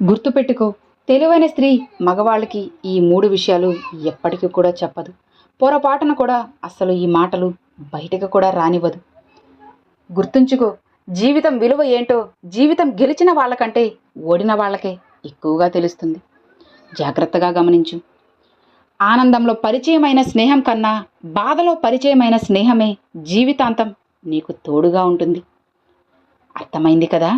గుర్తుపెట్టుకో, తెలివైన స్త్రీ మగవాళ్ళకి ఈ 3 విషయాలు ఎప్పటికీ కూడా చెప్పదు. పొరపాటున కూడా అస్సలు ఈ మాటలు బయటకు కూడా రానివ్వదు. గుర్తుంచుకో, జీవితం విలువ ఏంటో జీవితం గెలిచిన వాళ్ళకంటే ఓడిన వాళ్ళకే ఎక్కువగా తెలుస్తుంది. జాగ్రత్తగా గమనించు. ఆనందంలో పరిచయమైన స్నేహం కన్నా బాధలో పరిచయమైన స్నేహమే జీవితాంతం నీకు తోడుగా ఉంటుంది. అర్థమైంది కదా?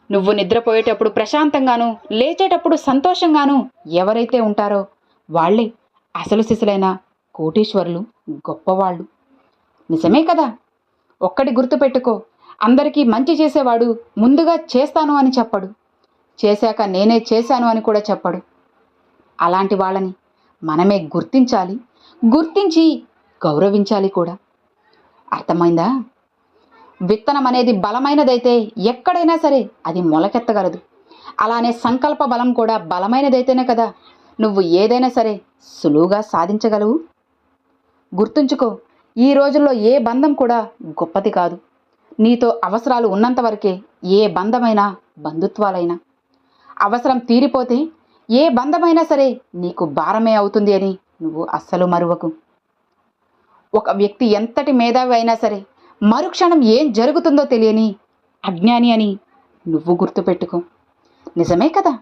నువ్వు నిద్రపోయేటప్పుడు ప్రశాంతంగాను, లేచేటప్పుడు సంతోషంగాను ఎవరైతే ఉంటారో వాళ్ళే అసలు సిసలైన కోటీశ్వరులు, గొప్పవాళ్ళు. నిజమే కదా? ఒక్కటి గుర్తుపెట్టుకో, అందరికీ మంచి చేసేవాడు ముందుగా చేస్తాను అని చెప్పడు, చేశాక నేనే చేశాను అని కూడా చెప్పడు. అలాంటి వాళ్ళని మనమే గుర్తించాలి, గుర్తించి గౌరవించాలి కూడా. అర్థమైందా? విత్తనం అనేది బలమైనదైతే ఎక్కడైనా సరే అది మొలకెత్తగలదు. అలానే సంకల్ప బలం కూడా బలమైనదైతేనే కదా నువ్వు ఏదైనా సరే సులువుగా సాధించగలవు. గుర్తుంచుకో, ఈ రోజుల్లో ఏ బంధం కూడా గొప్పది కాదు. నీతో అవసరాలు ఉన్నంత వరకే ఏ బంధమైనా, బంధుత్వాలైనా. అవసరం తీరిపోతే ఏ బంధమైనా సరే నీకు భారమే అవుతుంది అని నువ్వు అస్సలు మరువకు. ఒక వ్యక్తి ఎంతటి మేధావి అయినా సరే మరుక్షణం ఏం జరుగుతుందో తెలియని అజ్ఞాని అని నువ్వు గుర్తుపెట్టుకో. నిజమే కదా?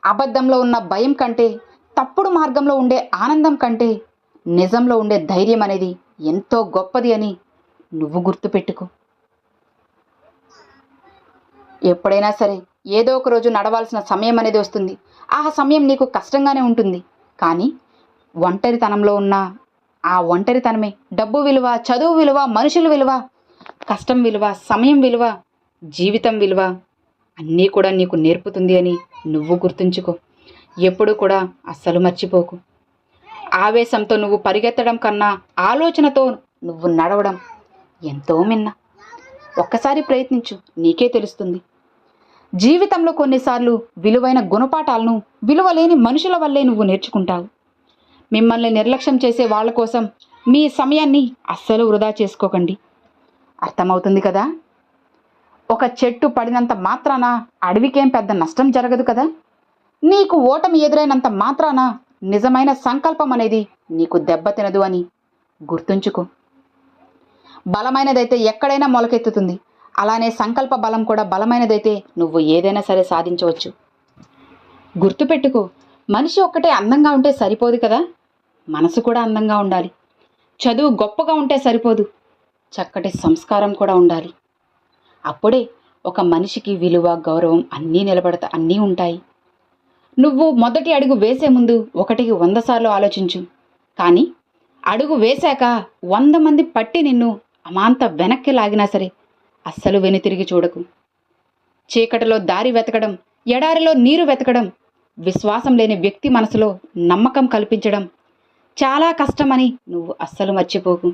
అబద్ధంలో ఉన్న భయం కంటే, తప్పుడు మార్గంలో ఉండే ఆనందం కంటే నిజంలో ఉండే ధైర్యం అనేది ఎంతో గొప్పది అని నువ్వు గుర్తుపెట్టుకో. ఎప్పుడైనా సరే ఏదో ఒక రోజు నడవాల్సిన సమయం అనేది వస్తుంది. ఆ సమయం నీకు కష్టంగానే ఉంటుంది. కానీ ఒంటరితనంలో ఉన్న ఆ ఒంటరితనమే డబ్బు విలువ, చదువు విలువ, మనుషుల విలువ, కష్టం విలువ, సమయం విలువ, జీవితం విలువ అన్నీ కూడా నీకు నేర్పుతుంది అని నువ్వు గుర్తుంచుకో. ఎప్పుడు కూడా అస్సలు మర్చిపోకు. ఆవేశంతో నువ్వు పరిగెత్తడం కన్నా ఆలోచనతో నువ్వు నడవడం ఎంతో మిన్న. ఒక్కసారి ప్రయత్నించు, నీకే తెలుస్తుంది. జీవితంలో కొన్నిసార్లు విలువైన గుణపాఠాలను విలువలేని మనుషుల వల్లే నువ్వు నేర్చుకుంటావు. మిమ్మల్ని నిర్లక్ష్యం చేసే వాళ్ళ కోసం మీ సమయాన్ని అస్సలు వృధా చేసుకోకండి. అర్థమవుతుంది కదా? ఒక చెట్టు పడినంత మాత్రాన అడవికేం పెద్ద నష్టం జరగదు కదా? నీకు ఓటమి ఎదురైనంత మాత్రాన నిజమైన సంకల్పం అనేది నీకు దెబ్బతినదు అని గుర్తుంచుకో. బలమైనదైతే ఎక్కడైనా మొలకెత్తుతుంది. అలానే సంకల్ప బలం కూడా బలమైనదైతే నువ్వు ఏదైనా సరే సాధించవచ్చు. గుర్తుపెట్టుకో, మనిషి ఒక్కటే అందంగా ఉంటే సరిపోదు కదా, మనసు కూడా అందంగా ఉండాలి. చదువు గొప్పగా ఉంటే సరిపోదు, చక్కటి సంస్కారం కూడా ఉండాలి. అప్పుడే ఒక మనిషికి విలువ, గౌరవం అన్నీ ఉంటాయి. నువ్వు మొదటి అడుగు వేసే ముందు 1కి 100 సార్లు ఆలోచించు. కానీ అడుగు వేశాక 100 మంది పట్టి నిన్ను అమాంత వెనక్కి లాగినా సరే అస్సలు వెనుతిరిగి చూడకు. చీకటిలో దారి వెతకడం, ఎడారిలో నీరు వెతకడం, విశ్వాసం లేని వ్యక్తి మనసులో నమ్మకం కల్పించడం చాలా కష్టమని నువ్వు అస్సలు మర్చిపోకు.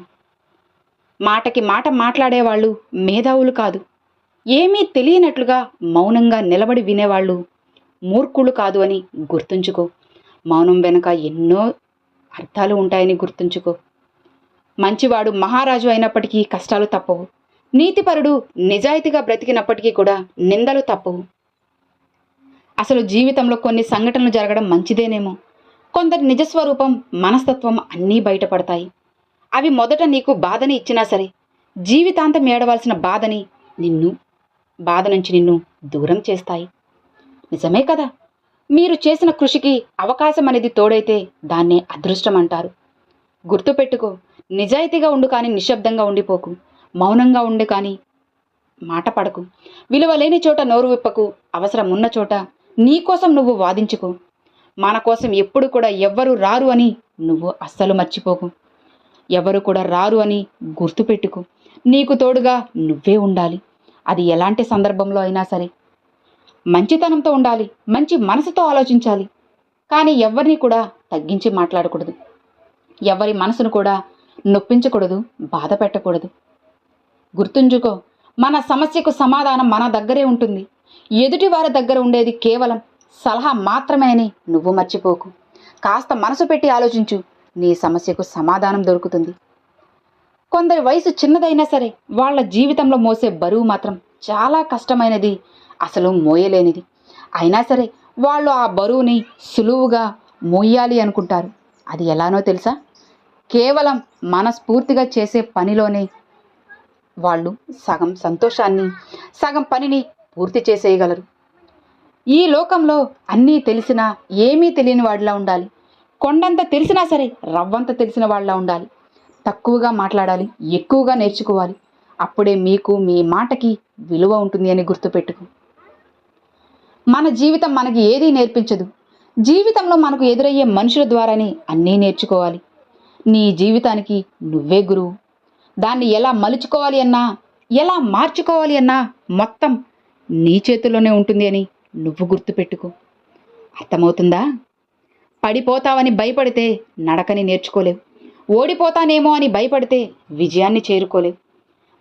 మాటకి మాట మాట్లాడేవాళ్ళు మేధావులు కాదు. ఏమీ తెలియనట్లుగా మౌనంగా నిలబడి వినేవాళ్ళు మూర్ఖులు కాదు అని గుర్తుంచుకో. మౌనం వెనుక ఎన్నో అర్థాలు ఉంటాయని గుర్తుంచుకో. మంచివాడు మహారాజు అయినప్పటికీ కష్టాలు తప్పవు. నీతిపరుడు నిజాయితీగా బ్రతికినప్పటికీ కూడా నిందలు తప్పవు. అసలు జీవితంలో కొన్ని సంఘటనలు జరగడం మంచిదేనేమో. కొందరి నిజస్వరూపం, మనస్తత్వం అన్నీ బయటపడతాయి. అవి మొదట నీకు బాధని ఇచ్చినా సరే జీవితాంతం ఏడవలసిన బాధ నుంచి నిన్ను దూరం చేస్తాయి. నిజమే కదా? మీరు చేసిన కృషికి అవకాశం అనేది తోడైతే దాన్నే అదృష్టం అంటారు. గుర్తుపెట్టుకో, నిజాయితీగా ఉండు కానీ నిశ్శబ్దంగా ఉండిపోకు. మౌనంగా ఉండు కానీ మాట పడకు. విలువ లేని చోట నోరు విప్పకు. అవసరం ఉన్న చోట నీకోసం నువ్వు వాదించుకో. మన కోసం ఎప్పుడు కూడా ఎవ్వరూ రారు అని నువ్వు అస్సలు మర్చిపోకు. ఎవరు కూడా రారు అని గుర్తుపెట్టుకో. నీకు తోడుగా నువ్వే ఉండాలి. అది ఎలాంటి సందర్భంలో అయినా సరే. మంచితనంతో ఉండాలి, మంచి మనసుతో ఆలోచించాలి. కానీ ఎవరిని కూడా తగ్గించి మాట్లాడకూడదు. ఎవరి మనసును కూడా నొప్పించకూడదు, బాధ పెట్టకూడదు. గుర్తుంచుకో, మన సమస్యకు సమాధానం మన దగ్గరే ఉంటుంది. ఎదుటి వారి దగ్గర ఉండేది కేవలం సలహా మాత్రమే అని నువ్వు మర్చిపోకు. కాస్త మనసు పెట్టి ఆలోచించు, నీ సమస్యకు సమాధానం దొరుకుతుంది. కొందరి వయసు చిన్నదైనా సరే వాళ్ళ జీవితంలో మోసే బరువు మాత్రం చాలా కష్టమైనది. అసలు మోయలేనిది. అయినా సరే వాళ్ళు ఆ బరువుని సులువుగా మోయాలి అనుకుంటారు. అది ఎలానో తెలుసా? కేవలం మనస్ఫూర్తిగా చేసే పనిలోనే వాళ్ళు సగం సంతోషాన్ని, సగం పనిని పూర్తి చేసేయగలరు. ఈ లోకంలో అన్నీ తెలిసినా ఏమీ తెలియని వాడిలా ఉండాలి. కొండంత తెలిసినా సరే రవ్వంత తెలిసిన వాళ్ళలా ఉండాలి. తక్కువగా మాట్లాడాలి, ఎక్కువగా నేర్చుకోవాలి. అప్పుడే మీకు మీ మాటకి విలువ ఉంటుంది అని గుర్తుపెట్టుకో. మన జీవితం మనకి ఏదీ నేర్పించదు. జీవితంలో మనకు ఎదురయ్యే మనుషుల ద్వారానే అన్నీ నేర్చుకోవాలి. నీ జీవితానికి నువ్వే గురువు. దాన్ని ఎలా మలుచుకోవాలి అన్నా, ఎలా మార్చుకోవాలి అన్నా మొత్తం నీ చేతుల్లోనే ఉంటుంది అని నువ్వు గుర్తుపెట్టుకో. అర్థమవుతుందా? పడిపోతావని భయపడితే నడకని నేర్చుకోలేవు. ఓడిపోతానేమో అని భయపడితే విజయాన్ని చేరుకోలేవు.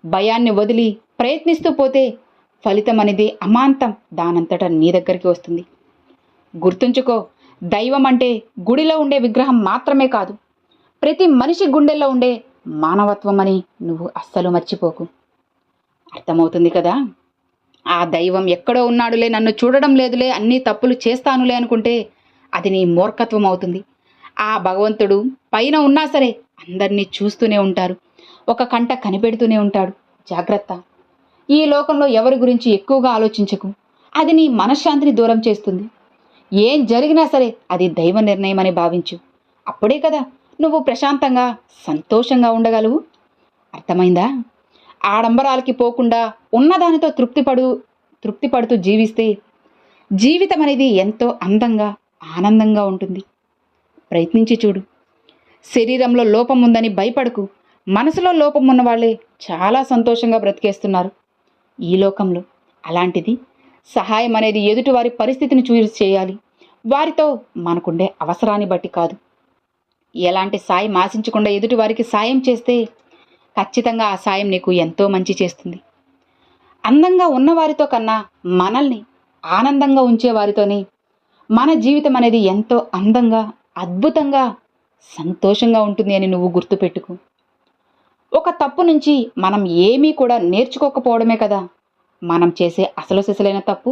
భయాన్ని వదిలి ప్రయత్నిస్తూ పోతే ఫలితం అనేది అమాంతం దానంతటా నీ దగ్గరికి వస్తుంది. గుర్తుంచుకో, దైవం అంటే గుడిలో ఉండే విగ్రహం మాత్రమే కాదు, ప్రతి మనిషి గుండెల్లో ఉండే మానవత్వం అని నువ్వు అస్సలు మర్చిపోకు. అర్థమవుతుంది కదా? ఆ దైవం ఎక్కడో ఉన్నాడులే, నన్ను చూడడం లేదులే, అన్నీ తప్పులు చేస్తానులే అనుకుంటే అది నీ మూర్ఖత్వం అవుతుంది. ఆ భగవంతుడు పైన ఉన్నా సరే అందరినీ చూస్తూనే ఉంటారు, ఒక కంట కనిపెడుతూనే ఉంటాడు. జాగ్రత్త. ఈ లోకంలో ఎవరి గురించి ఎక్కువగా ఆలోచించకు. అది నీ మనశ్శాంతిని దూరం చేస్తుంది. ఏం జరిగినా సరే అది దైవ నిర్ణయం అని భావించు. అప్పుడే కదా నువ్వు ప్రశాంతంగా సంతోషంగా ఉండగలవు. అర్థమైందా? ఆడంబరాలకి పోకుండా ఉన్నదానితో తృప్తిపడుతూ జీవిస్తే జీవితం అనేది ఎంతో అందంగా ఆనందంగా ఉంటుంది. ప్రయత్నించి చూడు. శరీరంలో లోపం ఉందని భయపడకు. మనసులో లోపం ఉన్న వాళ్ళే చాలా సంతోషంగా బ్రతికేస్తున్నారు ఈ లోకంలో. అలాంటిది సహాయం అనేది ఎదుటివారి పరిస్థితిని చూసి చేయాలి, వారితో మనకుండే అవసరాన్ని బట్టి కాదు. ఎలాంటి సాయం ఆశించకుండా ఎదుటివారికి సాయం చేస్తే ఖచ్చితంగా ఆ సాయం నీకు ఎంతో మంచి చేస్తుంది. అందంగా ఉన్నవారితో కన్నా మనల్ని ఆనందంగా ఉంచేవారితోనే మన జీవితం అనేది ఎంతో అందంగా, అద్భుతంగా, సంతోషంగా ఉంటుంది అని నువ్వు గుర్తుపెట్టుకో. ఒక తప్పు నుంచి మనం ఏమీ కూడా నేర్చుకోకపోవడమే కదా మనం చేసే అసలు సిసలైన తప్పు.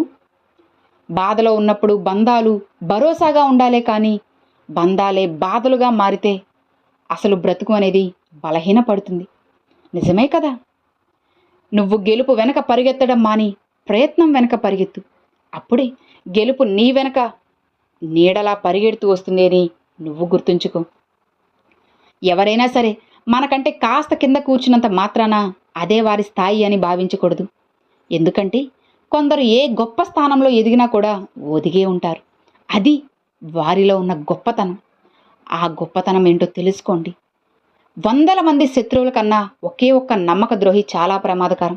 బాధలో ఉన్నప్పుడు బంధాలు భరోసాగా ఉండాలే కానీ బంధాలే బాధలుగా మారితే అసలు బ్రతుకు అనేది బలహీనపడుతుంది. నిజమే కదా? నువ్వు గెలుపు వెనక పరిగెత్తడం మాని ప్రయత్నం వెనక పరిగెత్తు. అప్పుడే గెలుపు నీ వెనక నీడలా పరిగెడుతూ వస్తుంది అని నువ్వు గుర్తుంచుకో. ఎవరైనా సరే మనకంటే కాస్త కింద కూర్చున్నంత మాత్రాన అదే వారి స్థాయి అని భావించకూడదు. ఎందుకంటే కొందరు ఏ గొప్ప స్థానంలో ఎదిగినా కూడా ఒదిగే ఉంటారు. అది వారిలో ఉన్న గొప్పతనం. ఆ గొప్పతనం ఏంటో తెలుసుకోండి. 100 మంది శత్రువుల కన్నా ఒకే ఒక్క నమ్మక ద్రోహి చాలా ప్రమాదకరం.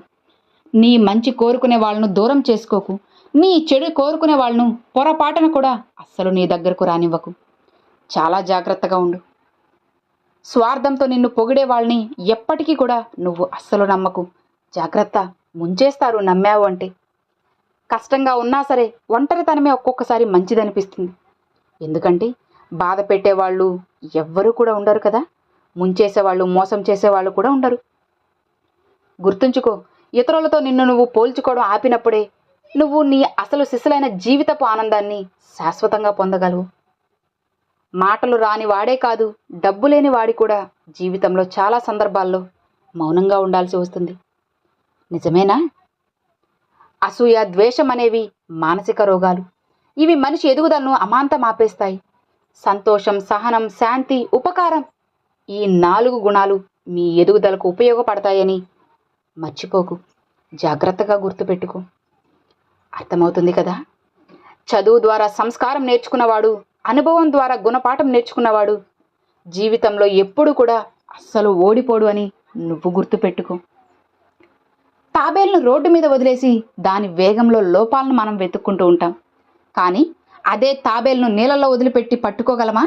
నీ మంచి కోరుకునే వాళ్ళను దూరం చేసుకోకు. నీ చెడు కోరుకునే వాళ్ళను పొరపాటున కూడా అస్సలు నీ దగ్గరకు రానివ్వకు. చాలా జాగ్రత్తగా ఉండు. స్వార్థంతో నిన్ను పొగిడే వాళ్ళని ఎప్పటికీ కూడా నువ్వు అస్సలు నమ్మకు. జాగ్రత్త, ముంచేస్తారు నమ్మావు అంటే. కష్టంగా ఉన్నా సరే ఒంటరితనమే ఒక్కొక్కసారి మంచిదనిపిస్తుంది. ఎందుకంటే బాధ పెట్టేవాళ్ళు ఎవ్వరూ కూడా ఉండరు కదా. ముంచేసేవాళ్ళు, మోసం చేసేవాళ్ళు కూడా ఉండరు. గుర్తుంచుకో, ఇతరులతో నిన్ను నువ్వు పోల్చుకోవడం ఆపినప్పుడే నువ్వు నీ అసలు సిసలైన జీవితపు ఆనందాన్ని శాశ్వతంగా పొందగలవు. మాటలు రాని వాడే కాదు, డబ్బు లేని వాడి కూడా జీవితంలో చాలా సందర్భాల్లో మౌనంగా ఉండాల్సి వస్తుంది. నిజమేనా? అసూయ, ద్వేషం అనేవి మానసిక రోగాలు. ఇవి మనిషి ఎదుగుదలను అమాంతం ఆపేస్తాయి. సంతోషం, సహనం, శాంతి, ఉపకారం, ఈ 4 గుణాలు మీ ఎదుగుదలకు ఉపయోగపడతాయని మర్చిపోకు. జాగ్రత్తగా గుర్తుపెట్టుకో. అర్థమవుతుంది కదా? చదువు ద్వారా సంస్కారం నేర్చుకున్నవాడు, అనుభవం ద్వారా గుణపాఠం నేర్చుకున్నవాడు జీవితంలో ఎప్పుడు కూడా అస్సలు ఓడిపోడు అని నువ్వు గుర్తుపెట్టుకో. తాబేలును రోడ్డు మీద వదిలేసి దాని వేగంలో లోపాలను మనం వెతుక్కుంటూ ఉంటాం. కానీ అదే తాబేలును నీళ్ళల్లో వదిలిపెట్టి పట్టుకోగలమా?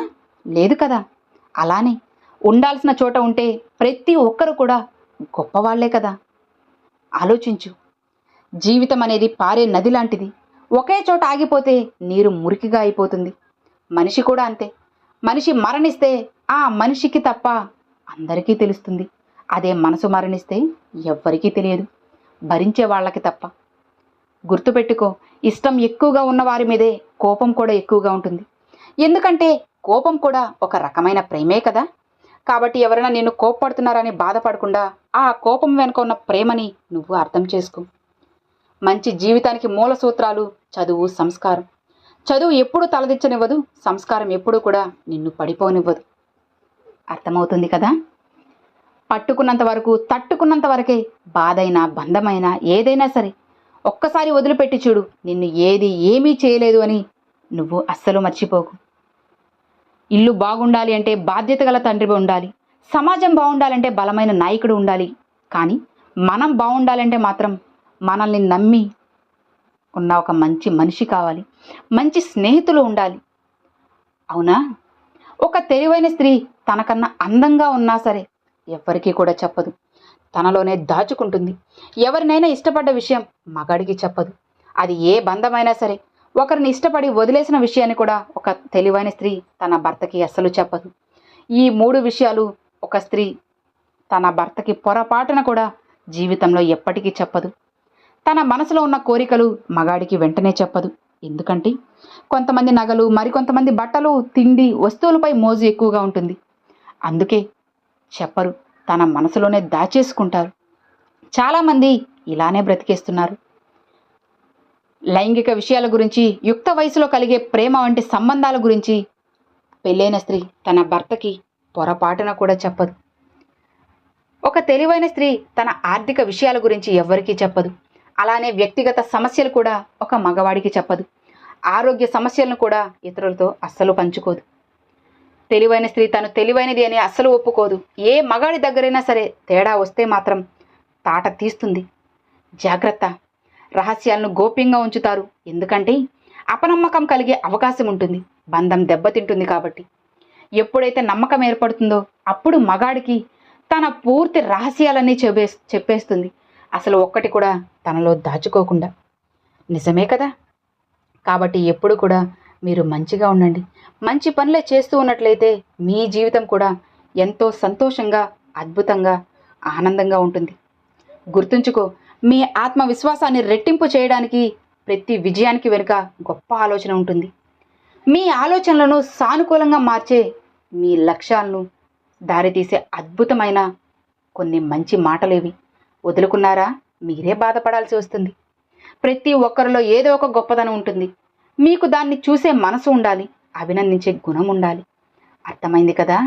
లేదు కదా. అలానే ఉండాల్సిన చోట ఉంటే ప్రతి ఒక్కరు కూడా గొప్పవాళ్లే కదా. ఆలోచించు. జీవితం అనేది పారే నది లాంటిది. ఒకే చోట ఆగిపోతే నీరు మురికిగా అయిపోతుంది. మనిషి కూడా అంతే. మనిషి మరణిస్తే ఆ మనిషికి తప్ప అందరికీ తెలుస్తుంది. అదే మనసు మరణిస్తే ఎవ్వరికీ తెలియదు, భరించే వాళ్ళకి తప్ప. గుర్తుపెట్టుకో, ఇష్టం ఎక్కువగా ఉన్న వారి మీదే కోపం కూడా ఎక్కువగా ఉంటుంది. ఎందుకంటే కోపం కూడా ఒక రకమైన ప్రేమే కదా. కాబట్టి ఎవరైనా నిన్ను కోప్పడుతున్నారని బాధపడకుండా ఆ కోపం వెనుక ఉన్న ప్రేమని నువ్వు అర్థం చేసుకో. మంచి జీవితానికి మూల సూత్రాలు చదువు, సంస్కారం. చదువు ఎప్పుడు తలదిచ్చనివ్వదు, సంస్కారం ఎప్పుడూ కూడా నిన్ను పడిపోనివ్వదు. అర్థమవుతుంది కదా. పట్టుకున్నంత వరకు, తట్టుకున్నంత వరకే బాధైనా, బంధమైనా, ఏదైనా సరే ఒక్కసారి వదిలిపెట్టి చూడు, నిన్ను ఏది ఏమీ చేయలేదు అని నువ్వు అస్సలు మర్చిపోకు. ఇల్లు బాగుండాలి అంటే బాధ్యత గల తండ్రి ఉండాలి, సమాజం బాగుండాలంటే బలమైన నాయకుడు ఉండాలి. కానీ మనం బాగుండాలంటే మాత్రం మనల్ని నమ్మి ఉన్న ఒక మంచి మనిషి కావాలి, మంచి స్నేహితులు ఉండాలి. అవునా. ఒక తెలివైన స్త్రీ తనకన్నా అందంగా ఉన్నా సరే ఎవ్వరికీ కూడా చెప్పదు, తనలోనే దాచుకుంటుంది. ఎవరినైనా ఇష్టపడ్డ విషయం మగాడికి చెప్పదు. అది ఏ బంధమైనా సరే. ఒకరిని ఇష్టపడి వదిలేసిన విషయాన్ని కూడా ఒక తెలివైన స్త్రీ తన భర్తకి అస్సలు చెప్పదు. ఈ 3 విషయాలు ఒక స్త్రీ తన భర్తకి పొరపాటున కూడా జీవితంలో ఎప్పటికీ చెప్పదు. తన మనసులో ఉన్న కోరికలు మగాడికి వెంటనే చెప్పదు. ఎందుకంటే కొంతమంది నగలు, మరికొంతమంది బట్టలు, తిండి, వస్తువులపై మోజు ఎక్కువగా ఉంటుంది. అందుకే చెప్పరు, తన మనసులోనే దాచేసుకుంటారు. చాలామంది ఇలానే బ్రతికేస్తున్నారు. లైంగిక విషయాల గురించి, యుక్త వయసులో కలిగే ప్రేమ వంటి సంబంధాల గురించి పెళ్ళైన స్త్రీ తన భర్తకి పొరపాటున కూడా చెప్పదు. ఒక తెలివైన స్త్రీ తన ఆర్థిక విషయాల గురించి ఎవ్వరికీ చెప్పదు. అలానే వ్యక్తిగత సమస్యలు కూడా ఒక మగవాడికి చెప్పదు. ఆరోగ్య సమస్యలను కూడా ఇతరులతో అస్సలు పంచుకోదు. తెలివైన స్త్రీ తను తెలివైనది అని అస్సలు ఒప్పుకోదు. ఏ మగాడి దగ్గరైనా సరే తేడా వస్తే మాత్రం తాట తీస్తుంది. జాగ్రత్త. రహస్యాలను గోప్యంగా ఉంచుతారు. ఎందుకంటే అపనమ్మకం కలిగే అవకాశం ఉంటుంది, బంధం దెబ్బతింటుంది. కాబట్టి ఎప్పుడైతే నమ్మకం ఏర్పడుతుందో అప్పుడు మగాడికి తన పూర్తి రహస్యాలన్నీ చెప్పేస్తుంది, అసలు ఒక్కటి కూడా తనలో దాచుకోకుండా. నిజమే కదా. కాబట్టి ఎప్పుడు కూడా మీరు మంచిగా ఉండండి. మంచి పనులే చేస్తూ ఉన్నట్లయితే మీ జీవితం కూడా ఎంతో సంతోషంగా, అద్భుతంగా, ఆనందంగా ఉంటుంది. గుర్తుంచుకో, మీ ఆత్మవిశ్వాసాన్ని రెట్టింపు చేయడానికి ప్రతి విజయానికి వెనుక గొప్ప ఆలోచన ఉంటుంది. మీ ఆలోచనలను సానుకూలంగా మార్చే, మీ లక్ష్యాలను దారితీసే అద్భుతమైన కొన్ని మంచి మాటలేవి. వదులుకున్నారా మీరే బాధపడాల్సి వస్తుంది. ప్రతి ఒక్కరిలో ఏదో ఒక గొప్పదనం ఉంటుంది. మీకు దాన్ని చూసే మనసు ఉండాలి, అభినందించే గుణం ఉండాలి. అర్థమైంది కదా.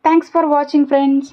Thanks for watching friends.